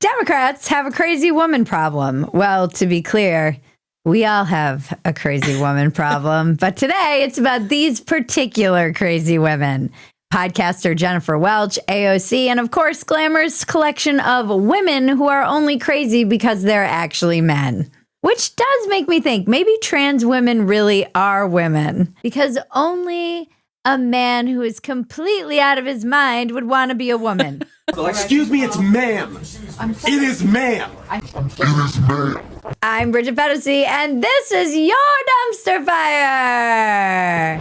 Democrats have a crazy woman problem. Well, to be clear, we all have a crazy woman problem. But today, it's about these particular crazy women. Podcaster Jennifer Welch, AOC, and of course, glamorous collection of women who are only crazy because they're actually men. Which does make me think maybe trans women really are women, because only a man who is completely out of his mind would want to be a woman. Excuse me, it's ma'am. It is ma'am. I'm Bridget Phetasy, and this is your Dumpster Fire.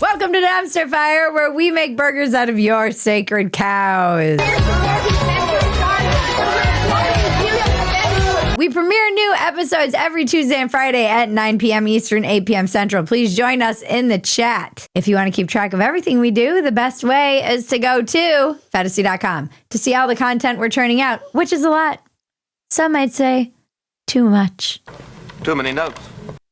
Welcome to Dumpster Fire, where we make burgers out of your sacred cows. We premiere new episodes every Tuesday and Friday at 9 p.m. Eastern, 8 p.m. Central. Please join us in the chat. If you want to keep track of everything we do, the best way is to go to Phetasy.com to see all the content we're churning out, which is a lot. Some might say too much. Too many notes.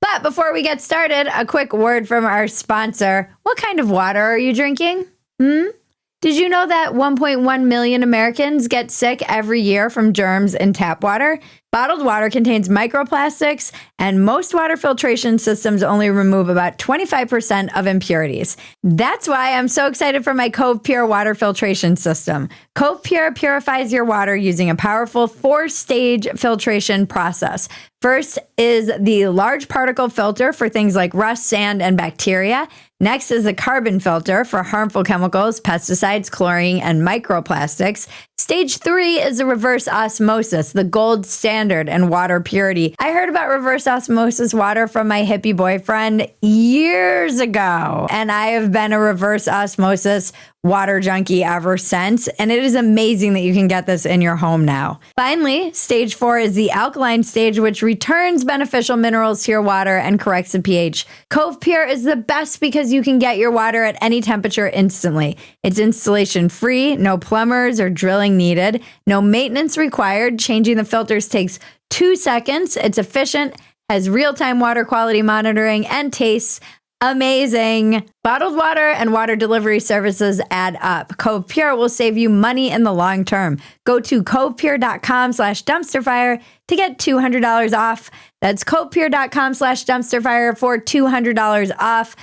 But before we get started, a quick word from our sponsor. What kind of water are you drinking? Did you know that 1.1 million Americans get sick every year from germs in tap water? Bottled water contains microplastics, and most water filtration systems only remove about 25% of impurities. That's why I'm so excited for my CovePure water filtration system. CovePure purifies your water using a powerful 4-stage filtration process. First is the large particle filter for things like rust, sand, and bacteria. Next is the carbon filter for harmful chemicals, pesticides, chlorine, and microplastics. Stage 3 is the reverse osmosis, the gold standard in water purity. I heard about reverse osmosis water from my hippie boyfriend years ago, and I have been a reverse osmosis water junkie ever since, and it is amazing that you can get this in your home now. Finally, stage 4 is the alkaline stage, which returns beneficial minerals to your water and corrects the pH. CovePure is the best because you can get your water at any temperature instantly. It's installation free, no plumbers or drilling needed, no maintenance required. Changing the filters takes 2 seconds. It's efficient, has real-time water quality monitoring, and tastes amazing. Bottled water and water delivery services add up. CovePure will save you money in the long term. Go to covepure.com/dumpsterfire to get $200 off. That's covepure.com/dumpsterfire for $200 off.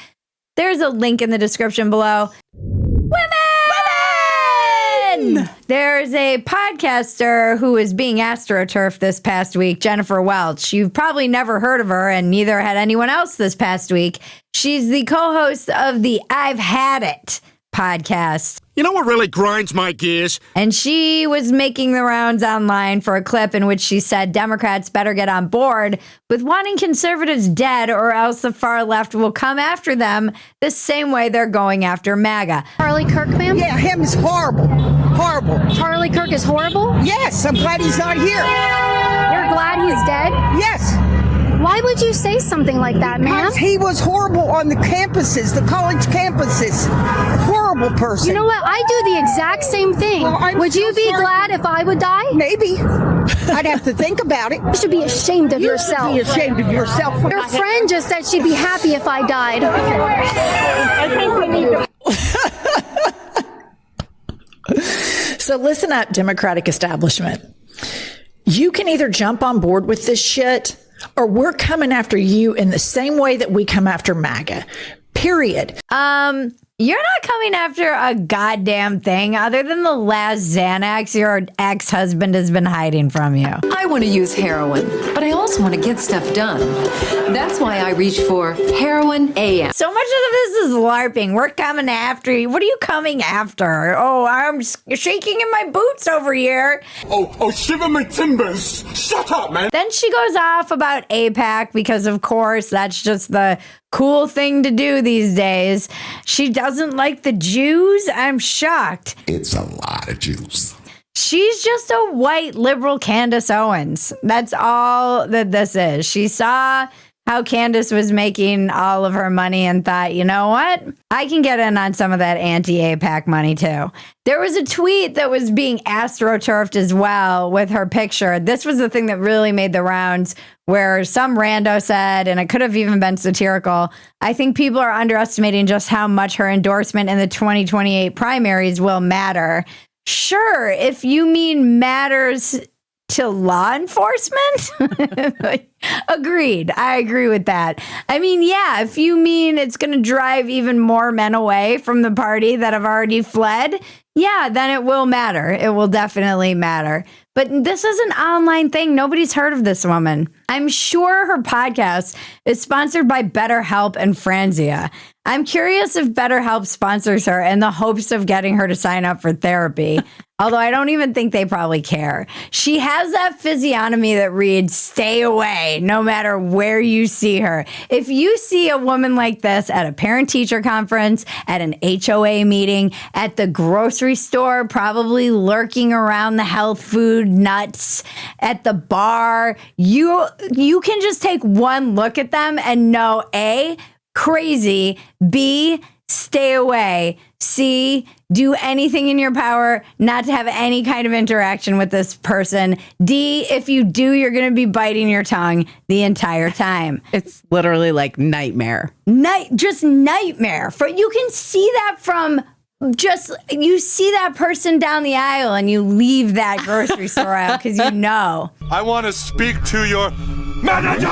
There's a link in the description below. Women! There's a podcaster who is being astroturfed this past week, Jennifer Welch. You've probably never heard of her, and neither had anyone else this past week. She's the co-host of the I've Had It podcast. You know what really grinds my gears? And she was making the rounds online for a clip in which she said Democrats better get on board with wanting conservatives dead, or else the far left will come after them the same way they're going after MAGA. Charlie Kirk, ma'am? Yeah, him is horrible. Horrible. Charlie Kirk is horrible? Yes, I'm glad he's not here. You're glad he's dead? Yes. Why would you say something like that, ma'am? Because he was horrible on the campuses, the college campuses. Horrible person. You know what? I do the exact same thing. Well, would you be glad if I would die? Maybe. I'd have to think about it. You should be ashamed of yourself. Be ashamed of yourself. Your friend just said she'd be happy if I died. I think we need to... So listen up, Democratic establishment. You can either jump on board with this shit, or we're coming after you in the same way that we come after MAGA. Period. You're not coming after a goddamn thing other than the last Xanax your ex-husband has been hiding from you. I want to use heroin, but I also want to get stuff done. That's why I reach for Heroin AM. So much of this is LARPing. We're coming after you. What are you coming after? Oh, I'm shaking in my boots over here. Oh, shiver my timbers. Shut up, man. Then she goes off about AIPAC because, of course, that's just the cool thing to do these days. She doesn't like the Jews? I'm shocked. It's a lot of Jews. She's just a white liberal Candace Owens. That's all that this is. She saw how Candace was making all of her money and thought, you know what? I can get in on some of that anti-APAC money too. There was a tweet that was being astroturfed as well with her picture. This was the thing that really made the rounds, where some rando said, and it could have even been satirical, I think people are underestimating just how much her endorsement in the 2028 primaries will matter. Sure, if you mean matters to law enforcement? Agreed. I agree with that. I mean, yeah, if you mean it's going to drive even more men away from the party that have already fled, yeah, then it will matter. It will definitely matter. But this is an online thing. Nobody's heard of this woman. I'm sure her podcast is sponsored by BetterHelp and Franzia. I'm curious if BetterHelp sponsors her in the hopes of getting her to sign up for therapy. Although I don't even think they probably care. She has that physiognomy that reads, stay away, no matter where you see her. If you see a woman like this at a parent-teacher conference, at an HOA meeting, at the grocery store, probably lurking around the health food nuts, at the bar, you can just take one look at them and know, A, crazy, B, stay away, C, do anything in your power not to have any kind of interaction with this person, D, if you do, you're going to be biting your tongue the entire time. It's literally like nightmare. Just nightmare. You can see that from you see that person down the aisle and you leave that grocery store aisle because you know. I want to speak to your manager!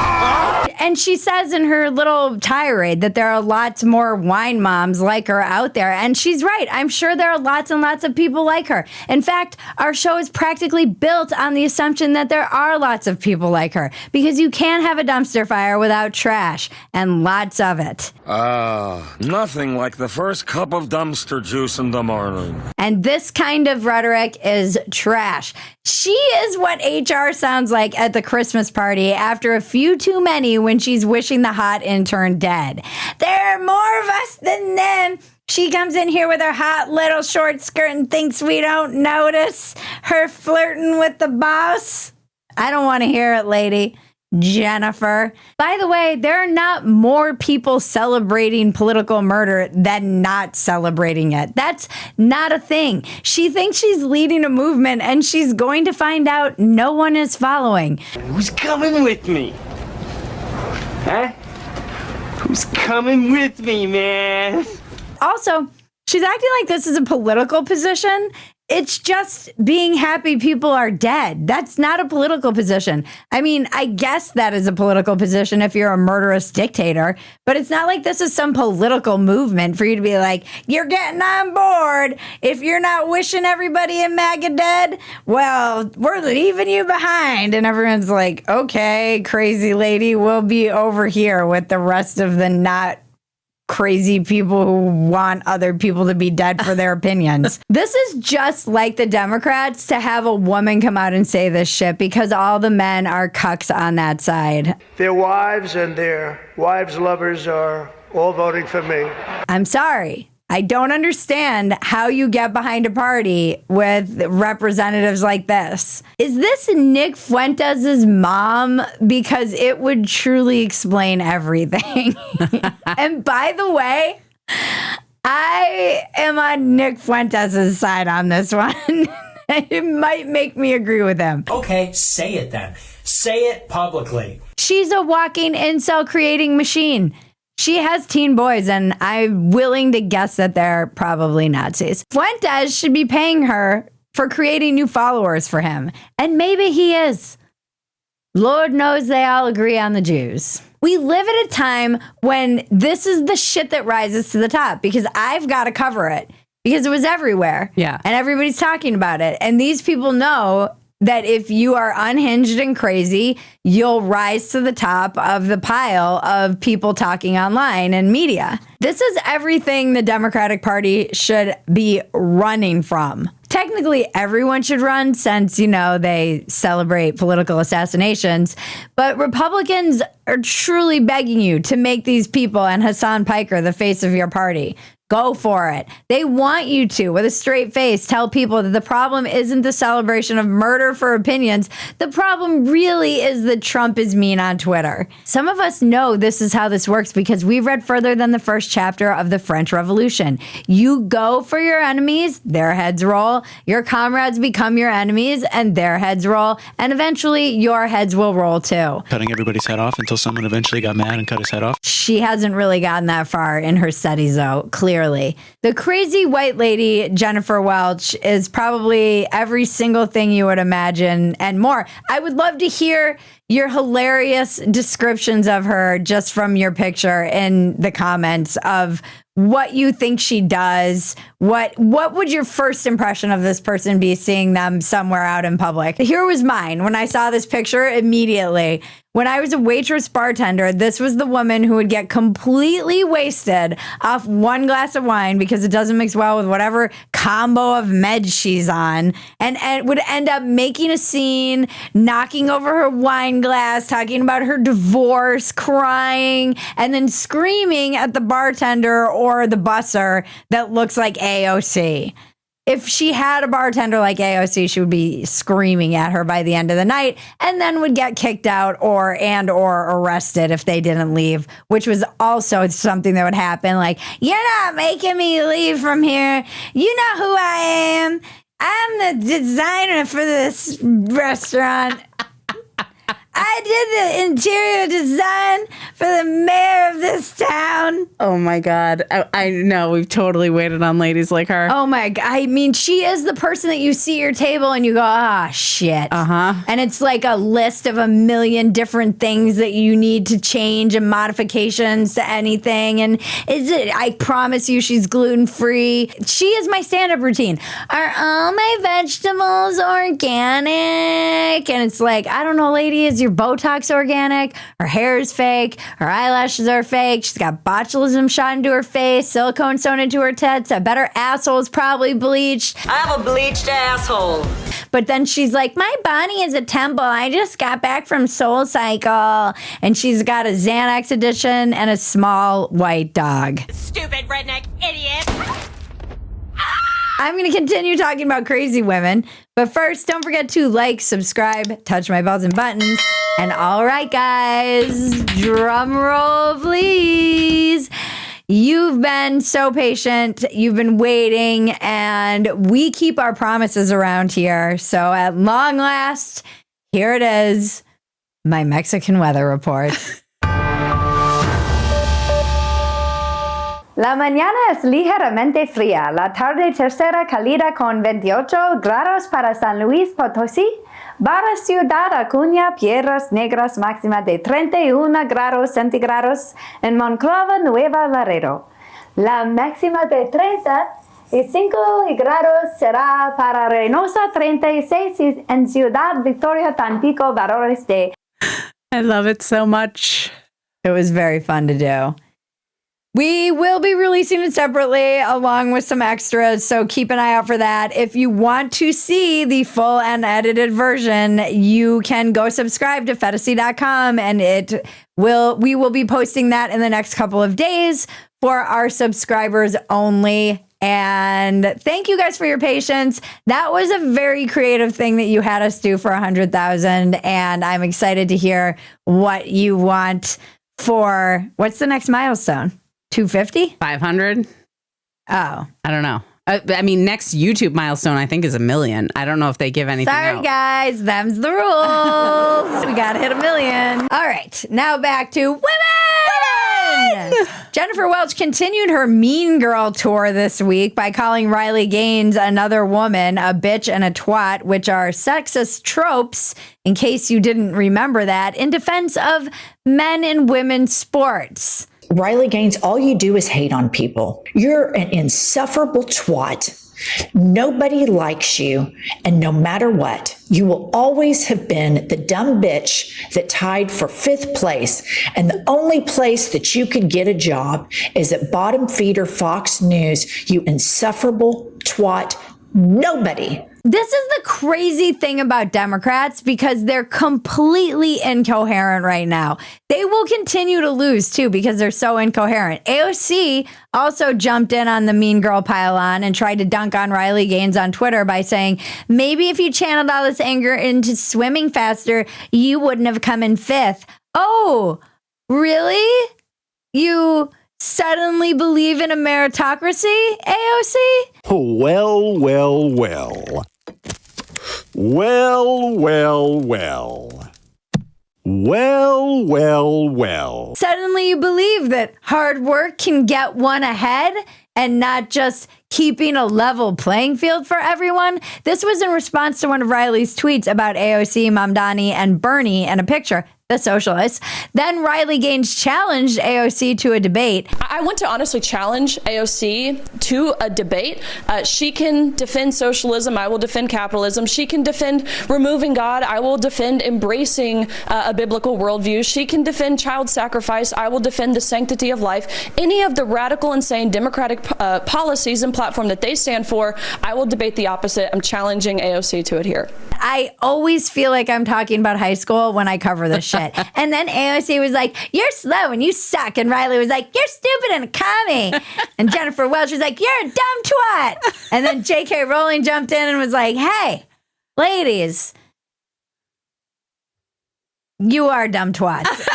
And she says in her little tirade that there are lots more wine moms like her out there. And she's right. I'm sure there are lots and lots of people like her. In fact, our show is practically built on the assumption that there are lots of people like her, because you can't have a dumpster fire without trash, and lots of it. Nothing like the first cup of dumpster juice in the morning. And this kind of rhetoric is trash. She is what HR sounds like at the Christmas party after a few too many when she's wishing the hot intern dead. There are more of us than them. She comes in here with her hot little short skirt and thinks we don't notice her flirting with the boss. I don't want to hear it, lady. Jennifer. By the way, there are not more people celebrating political murder than not celebrating it. That's not a thing. She thinks she's leading a movement, and she's going to find out no one is following. Who's coming with me? Huh? Who's coming with me, man? Also, she's acting like this is a political position. It's just being happy people are dead. That's not a political position. I mean, I guess that is a political position if you're a murderous dictator, but it's not like this is some political movement for you to be like, you're getting on board. If you're not wishing everybody in MAGA dead, well, we're leaving you behind. And everyone's like, okay, crazy lady, we'll be over here with the rest of the not crazy people who want other people to be dead for their opinions. This is just like the Democrats to have a woman come out and say this shit, because all the men are cucks on that side. Their wives and their wives' lovers are all voting for me. I'm sorry. I don't understand how you get behind a party with representatives like this. Is this Nick Fuentes' mom? Because it would truly explain everything. And by the way, I am on Nick Fuentes' side on this one. It might make me agree with him. Okay, say it then. Say it publicly. She's a walking incel creating machine. She has teen boys, and I'm willing to guess that they're probably Nazis. Fuentes should be paying her for creating new followers for him. And maybe he is. Lord knows they all agree on the Jews. We live at a time when this is the shit that rises to the top, because I've got to cover it, because it was everywhere. Yeah. And everybody's talking about it. And these people know that if you are unhinged and crazy, you'll rise to the top of the pile of people talking online and media. This is everything the Democratic Party should be running from. Technically, everyone should run since, they celebrate political assassinations. But Republicans are truly begging you to make these people and Hassan Piker the face of your party. Go for it. They want you to, with a straight face, tell people that the problem isn't the celebration of murder for opinions. The problem really is that Trump is mean on Twitter. Some of us know this is how this works because we've read further than the first chapter of the French Revolution. You go for your enemies, their heads roll. Your comrades become your enemies, and their heads roll. And eventually, your heads will roll too. Cutting everybody's head off until someone eventually got mad and cut his head off. She hasn't really gotten that far in her studies, though, clearly. The crazy white lady, Jennifer Welch, is probably every single thing you would imagine and more. I would love to hear your hilarious descriptions of her just from your picture in the comments of what you think she does. What would your first impression of this person be seeing them somewhere out in public? Here was mine when I saw this picture immediately. When I was a waitress bartender, this was the woman who would get completely wasted off one glass of wine because it doesn't mix well with whatever combo of meds she's on, and would end up making a scene, knocking over her wine glass, talking about her divorce, crying, and then screaming at the bartender or the busser that looks like AOC. If she had a bartender like AOC, she would be screaming at her by the end of the night and then would get kicked out or arrested if they didn't leave, which was also something that would happen. Like, you're not making me leave from here. You know who I am. I'm the designer for this restaurant. I did the interior design for the mayor of this town. Oh my God. I know we've totally waited on ladies like her. Oh my God. I mean, she is the person that you see at your table and you go, ah, shit. And it's like a list of a million different things that you need to change and modifications to anything. And I promise you she's gluten-free. She is my stand-up routine. Are all my vegetables organic? And it's like, I don't know, lady, is your Botox organic? Her hair is fake. Her eyelashes are fake. She's got botulism shot into her face, silicone sewn into her tits. I bet her asshole is probably bleached. I have a bleached asshole. But then she's like, my body is a temple. I just got back from Soul Cycle. And she's got a Xanax edition and a small white dog. Stupid redneck idiot. I'm going to continue talking about crazy women. But first, don't forget to like, subscribe, touch my bells and buttons. And all right, guys, drum roll, please. You've been so patient. You've been waiting. And we keep our promises around here. So at long last, here it is, my Mexican weather report. La mañana es ligeramente fría, la tarde tercera cálida con 28 grados para San Luis Potosí, para Ciudad Acuña, Piedras Negras máxima de 31 grados centígrados, en Monclova, Nueva Laredo. La máxima de 35 grados será para Reynosa, 36 en Ciudad Victoria, Tampico, valores de... I love it so much. It was very fun to do. We will be releasing it separately along with some extras, so keep an eye out for that. If you want to see the full and edited version, you can go subscribe to Phetasy.com, and we will be posting that in the next couple of days for our subscribers only. And thank you guys for your patience. That was a very creative thing that you had us do for 100,000, and I'm excited to hear what you want for what's the next milestone? 250? 500? Oh. I don't know. I mean, next YouTube milestone, I think, is 1 million. I don't know if they give anything Sorry, out. guys. Them's the rules. We got to hit 1 million. All right. Now back to women! Jennifer Welch continued her Mean Girl tour this week by calling Riley Gaines another woman, a bitch and a twat, which are sexist tropes, in case you didn't remember that, in defense of men and women's sports. Riley Gaines, all you do is hate on people. You're an insufferable twat. Nobody likes you. And no matter what, you will always have been the dumb bitch that tied for 5th place. And the only place that you could get a job is at bottom feeder Fox News, you insufferable twat. Nobody This is the crazy thing about Democrats because they're completely incoherent right now. They will continue to lose too because they're so incoherent. AOC also jumped in on the mean girl pile-on and tried to dunk on Riley Gaines on Twitter by saying, maybe if you channeled all this anger into swimming faster, you wouldn't have come in 5th. Oh, really? You suddenly believe in a meritocracy, AOC? Well, well, well. Well, well, well. Well, well, well. Suddenly you believe that hard work can get one ahead and not just keeping a level playing field for everyone? This was in response to one of Riley's tweets about AOC, Mamdani, and Bernie and a picture, the socialists. Then Riley Gaines challenged AOC to a debate. I want to honestly challenge AOC to a debate. She can defend socialism. I will defend capitalism. She can defend removing God. I will defend embracing a biblical worldview. She can defend child sacrifice. I will defend the sanctity of life. Any of the radical, insane democratic policies and platform that they stand for, I will debate the opposite. I'm challenging AOC to it here. I always feel like I'm talking about high school when I cover this shit. And then AOC was like, you're slow and you suck. And Riley was like, you're stupid and a commie. And Jennifer Welch was like, you're a dumb twat. And then J.K. Rowling jumped in and was like, hey, ladies, you are dumb twats.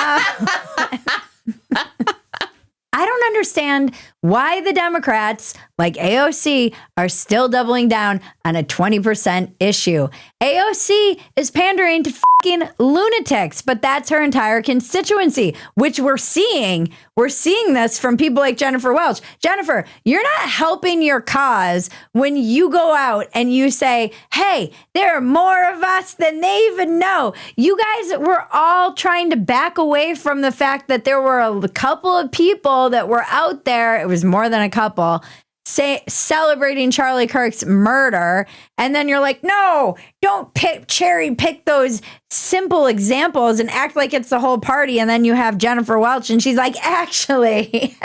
I don't understand why the Democrats, like AOC, are still doubling down on a 20% issue. AOC is pandering to fucking lunatics, but that's her entire constituency, which we're seeing. We're seeing this from people like Jennifer Welch. Jennifer, you're not helping your cause when you go out and you say, hey, there are more of us than they even know. You guys were all trying to back away from the fact that there were a couple of people that were out there. It was more than a couple. Celebrating Charlie Kirk's murder, and then you're like, no, don't cherry pick those simple examples and act like it's the whole party. And then you have Jennifer Welch and she's like, actually,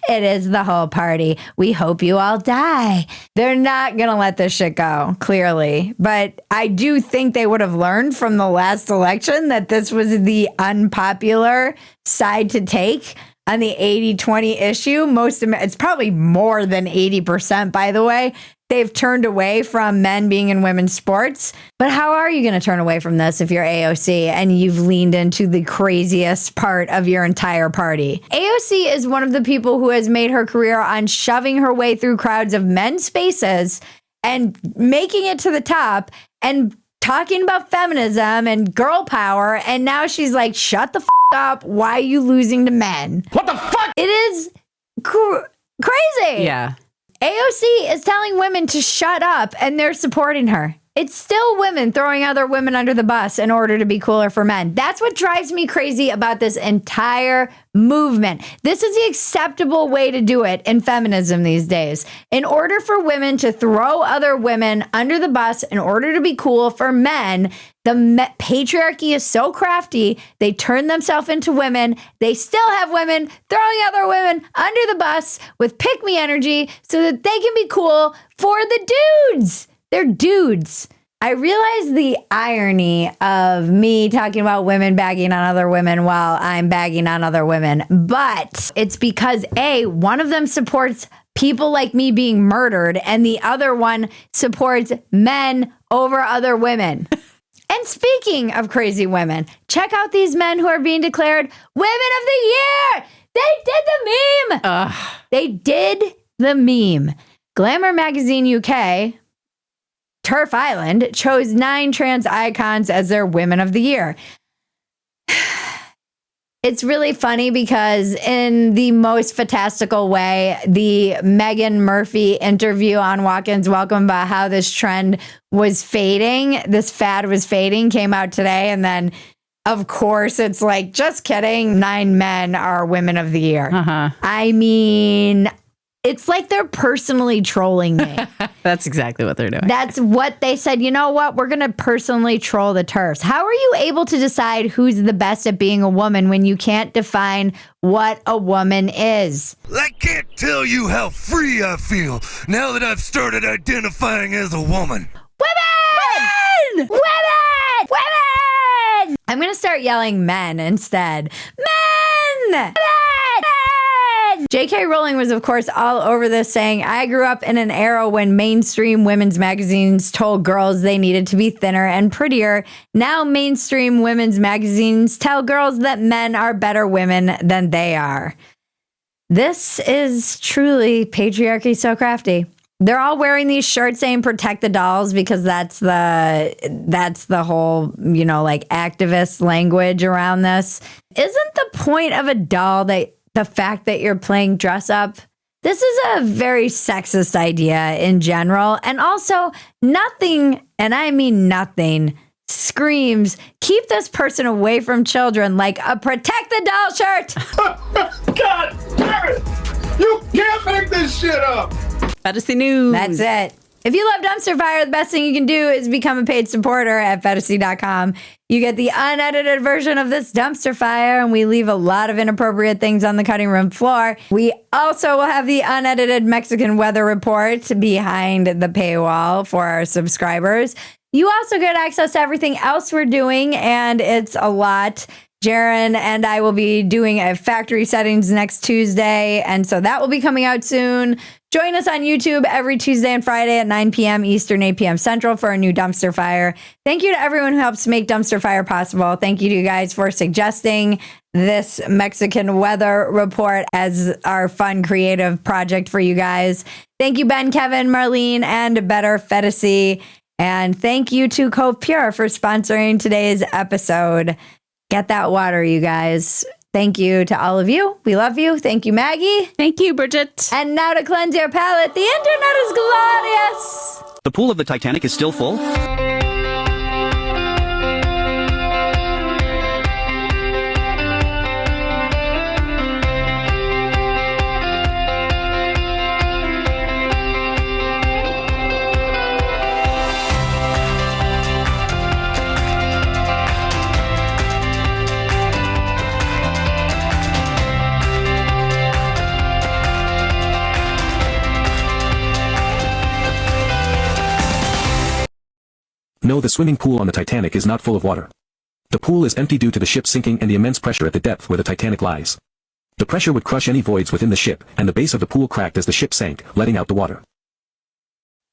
it is the whole party. We hope you all die. They're not gonna let this shit go, clearly, but I do think they would have learned from the last election that this was the unpopular side to take on the 80-20 issue. It's probably more than 80%, by the way. They've turned away from men being in women's sports. But how are you going to turn away from this if you're AOC and you've leaned into the craziest part of your entire party? AOC is one of the people who has made her career on shoving her way through crowds of men's spaces and making it to the top and talking about feminism and girl power. And now she's like, shut the up. Why are you losing to men? What the fuck? It is crazy. Yeah. AOC is telling women to shut up and they're supporting her. It's still women throwing other women under the bus in order to be cooler for men. That's what drives me crazy about this entire movement. This is the acceptable way to do it in feminism these days. In order for women to throw other women under the bus in order to be cool for men, the patriarchy is so crafty. They turn themselves into women. They still have women throwing other women under the bus with pick-me energy so that they can be cool for the dudes. They're dudes. I realize the irony of me talking about women bagging on other women while I'm bagging on other women, but it's because one of them supports people like me being murdered and the other one supports men over other women. And speaking of crazy women, check out these men who are being declared Women of the Year. They did the meme. They did the meme. Glamour Magazine UK, Turf Island, chose 9 trans icons as their Women of the Year. It's really funny because in the most fantastical way, the Meghan Murphy interview on Walk-Ins Welcome about how this trend was fading, this fad was fading, came out today. And then, of course, it's like, just kidding, 9 men are Women of the Year. I mean, it's like they're personally trolling me. That's exactly what they're doing. That's what they said. You know what? We're going to personally troll the TERFs. How are you able to decide who's the best at being a woman when you can't define what a woman is? I can't tell you how free I feel now that I've started identifying as a woman. Women! Women! Women! I'm going to start yelling men instead. Men! Men! J.K. Rowling was, of course, all over this, saying, I grew up in an era when mainstream women's magazines told girls they needed to be thinner and prettier. Now mainstream women's magazines tell girls that men are better women than they are. This is truly patriarchy so crafty. They're all wearing these shirts saying protect the dolls because that's the whole, like activist language around this. Isn't the point of a doll that the fact that you're playing dress up? This is a very sexist idea in general. And also nothing, and I mean nothing, screams, keep this person away from children like a protect the doll shirt. God damn it! You can't make this shit up! Phetasy News. That's it. If you love Dumpster Fire, the best thing you can do is become a paid supporter at Phetasy.com. You get the unedited version of this Dumpster Fire, and we leave a lot of inappropriate things on the cutting room floor. We also will have the unedited Mexican weather report behind the paywall for our subscribers. You also get access to everything else we're doing, and it's a lot. Jaren and I will be doing a factory settings next Tuesday, and so that will be coming out soon. Join us on YouTube every Tuesday and Friday at 9 p.m. Eastern, 8 p.m. Central for a new Dumpster Fire. Thank you to everyone who helps make Dumpster Fire possible. Thank you to you guys for suggesting this Mexican weather report as our fun, creative project for you guys. Thank you, Ben, Kevin, Marlene, and Better Phetasy. And thank you to CovePure for sponsoring today's episode. Get that water, you guys. Thank you to all of you. We love you. Thank you, Maggie. Thank you, Bridget. And now to cleanse your palate, the internet is glorious. The pool of the Titanic is still full? No, the swimming pool on the Titanic is not full of water. The pool is empty due to the ship sinking and the immense pressure at the depth where the Titanic lies. The pressure would crush any voids within the ship, and the base of the pool cracked as the ship sank, letting out the water.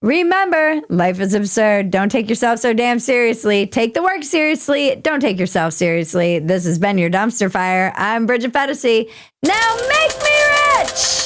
Remember, life is absurd. Don't take yourself so damn seriously. Take the work seriously. Don't take yourself seriously. This has been your Dumpster Fire. I'm Bridget Phetasy. Now make me rich!